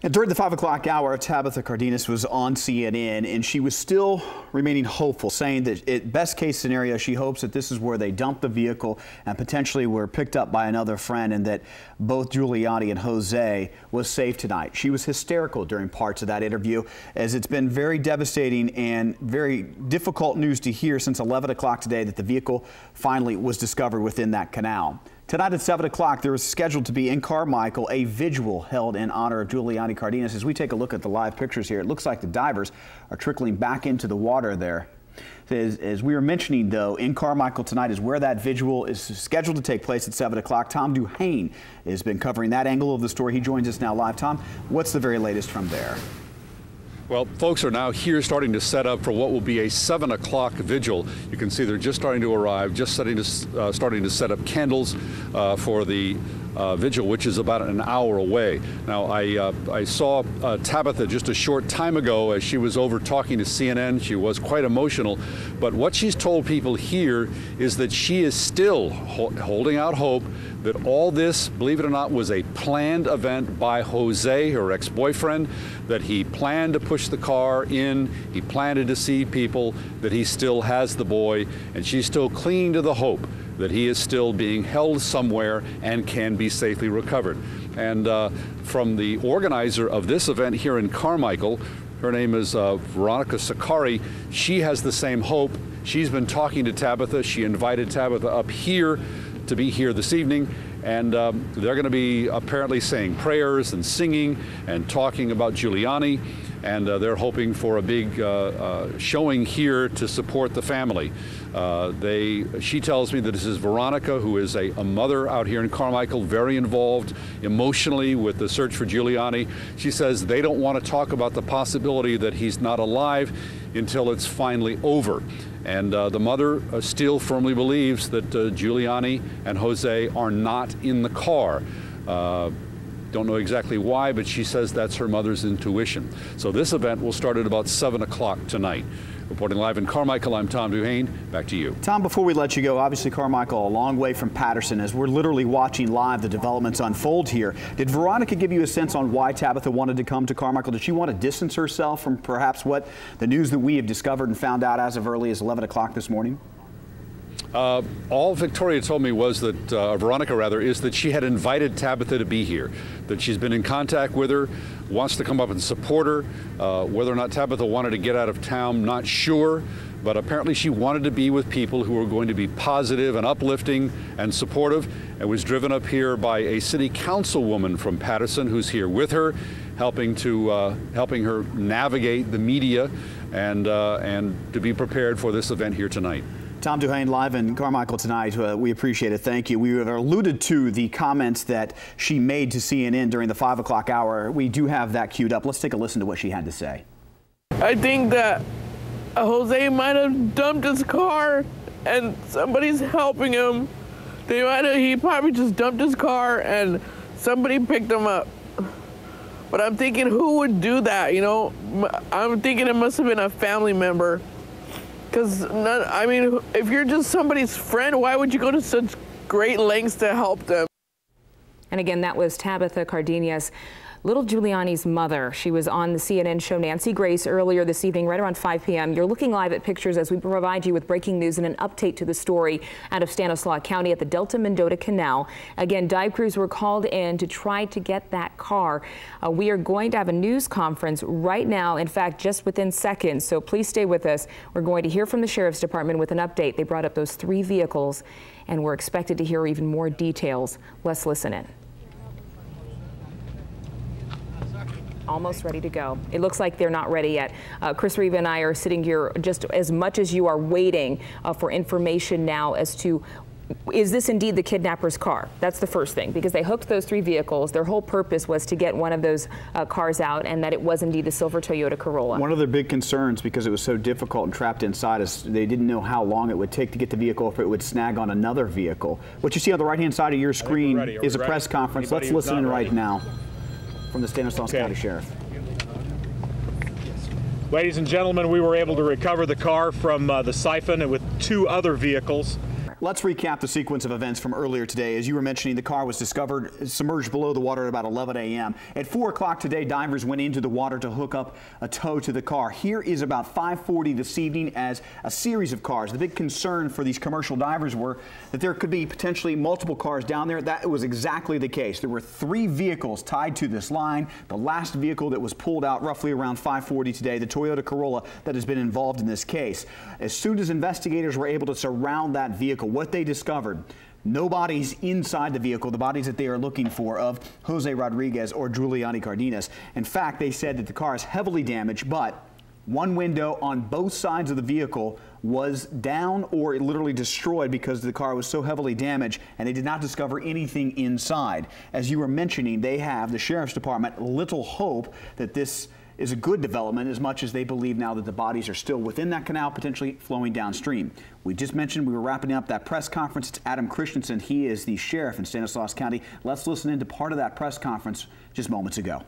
And during the 5 o'clock hour, Tabitha Cardenas was on CNN, and she was still remaining hopeful, saying that best case scenario, she hopes that this is where they dumped the vehicle and potentially were picked up by another friend, and that both Juliani and Jose was safe tonight. She was hysterical during parts of that interview, as it's been very devastating and very difficult news to hear since 11 o'clock today that the vehicle finally was discovered within that canal. Tonight at 7 o'clock, there is scheduled to be in Carmichael a vigil held in honor of Juliani Cardenas. As we take a look at the live pictures here, it looks like the divers are trickling back into the water there. As we were mentioning, though, in Carmichael tonight is where that vigil is scheduled to take place at 7 o'clock. Tom Duhane has been covering that angle of the story. He joins us now live. Tom, what's the very latest from there? Well, folks are now here starting to set up for what will be a 7 o'clock vigil. You can see they're just starting to arrive, just starting to set up candles for the vigil, which is about an hour away. Now, I saw Tabitha just a short time ago as she was over talking to CNN. She was quite emotional, but what she's told people here is that she is still holding out hope that all this, believe it or not, was a planned event by Jose, her ex-boyfriend, that he planned to push the car in, he planned to deceive people, that he still has the boy, and she's still clinging to the hope that he is still being held somewhere and can be safely recovered. And from the organizer of this event here in Carmichael, her name is Veronica Sakari, she has the same hope. She's been talking to Tabitha. She invited Tabitha up here to be here this evening, and they're going to be apparently saying prayers and singing and talking about Juliani, and they're hoping for a big showing here to support the family. She tells me that this is Veronica, who is a mother out here in Carmichael, very involved emotionally with the search for Juliani. She says they don't want to talk about the possibility that he's not alive until it's finally over. And the mother still firmly believes that Juliani and Jose are not in the car. Don't know exactly why, but she says that's her mother's intuition. So this event will start at about 7 o'clock tonight. Reporting live in Carmichael, I'm Tom Duhane. Back to you. Tom, before we let you go, obviously Carmichael a long way from Patterson, as we're literally watching live the developments unfold here. Did Veronica give you a sense on why Tabitha wanted to come to Carmichael? Did she want to distance herself from perhaps what the news that we have discovered and found out as of early as 11 o'clock this morning? All Victoria told me was that, Veronica rather, is that she had invited Tabitha to be here, that she's been in contact with her, wants to come up and support her. Whether or not Tabitha wanted to get out of town, not sure, but apparently she wanted to be with people who were going to be positive and uplifting and supportive, and was driven up here by a city councilwoman from Patterson who's here with her, helping her navigate the media and to be prepared for this event here tonight. Tom Duhane live in Carmichael tonight. We appreciate it. Thank you. We have alluded to the comments that she made to CNN during the 5 o'clock hour. We do have that queued up. Let's take a listen to what she had to say. I think that Jose might have dumped his car and somebody's helping him. He probably just dumped his car and somebody picked him up. But I'm thinking, who would do that, you know? I'm thinking it must have been a family member. Because, I mean, if you're just somebody's friend, why would you go to such great lengths to help them? And again, that was Tabitha Cardenas, little Giuliani's mother. She was on the CNN show Nancy Grace earlier this evening, right around 5 p.m. You're looking live at pictures as we provide you with breaking news and an update to the story out of Stanislaus County at the Delta-Mendota Canal. Again, dive crews were called in to try to get that car. We are going to have a news conference right now, in fact, just within seconds, so please stay with us. We're going to hear from the Sheriff's Department with an update. They brought up those 3 vehicles, and we're expected to hear even more details. Let's listen in. Almost ready to go. It looks like they're not ready yet. Chris Reeve and I are sitting here just as much as you are waiting for information now as to, is this indeed the kidnapper's car? That's the first thing, because they hooked those 3 vehicles. Their whole purpose was to get one of those cars out, and that it was indeed the silver Toyota Corolla. One of their big concerns, because it was so difficult and trapped inside, is they didn't know how long it would take to get the vehicle, if it would snag on another vehicle. What you see on the right-hand side of your screen is a press conference. Let's listen in right now from the Stanislaus County Sheriff. Ladies and gentlemen, we were able to recover the car from the siphon with 2 other vehicles. Let's recap the sequence of events from earlier today. As you were mentioning, the car was discovered submerged below the water at about 11 a.m. At 4 o'clock today, divers went into the water to hook up a tow to the car. Here is about 5:40 this evening as a series of cars. The big concern for these commercial divers were that there could be potentially multiple cars down there. That was exactly the case. There were 3 vehicles tied to this line. The last vehicle that was pulled out roughly around 5:40 today, the Toyota Corolla that has been involved in this case. As soon as investigators were able to surround that vehicle, what they discovered, no bodies inside the vehicle, the bodies that they are looking for of Jose Rodriguez or Juliani Cardenas. In fact, they said that the car is heavily damaged, but one window on both sides of the vehicle was down or literally destroyed because the car was so heavily damaged, and they did not discover anything inside. As you were mentioning, they have, the Sheriff's Department, little hope that this is a good development, as much as they believe now that the bodies are still within that canal, potentially flowing downstream. We just mentioned we were wrapping up that press conference. It's Adam Christensen. He is the sheriff in Stanislaus County. Let's listen into part of that press conference just moments ago.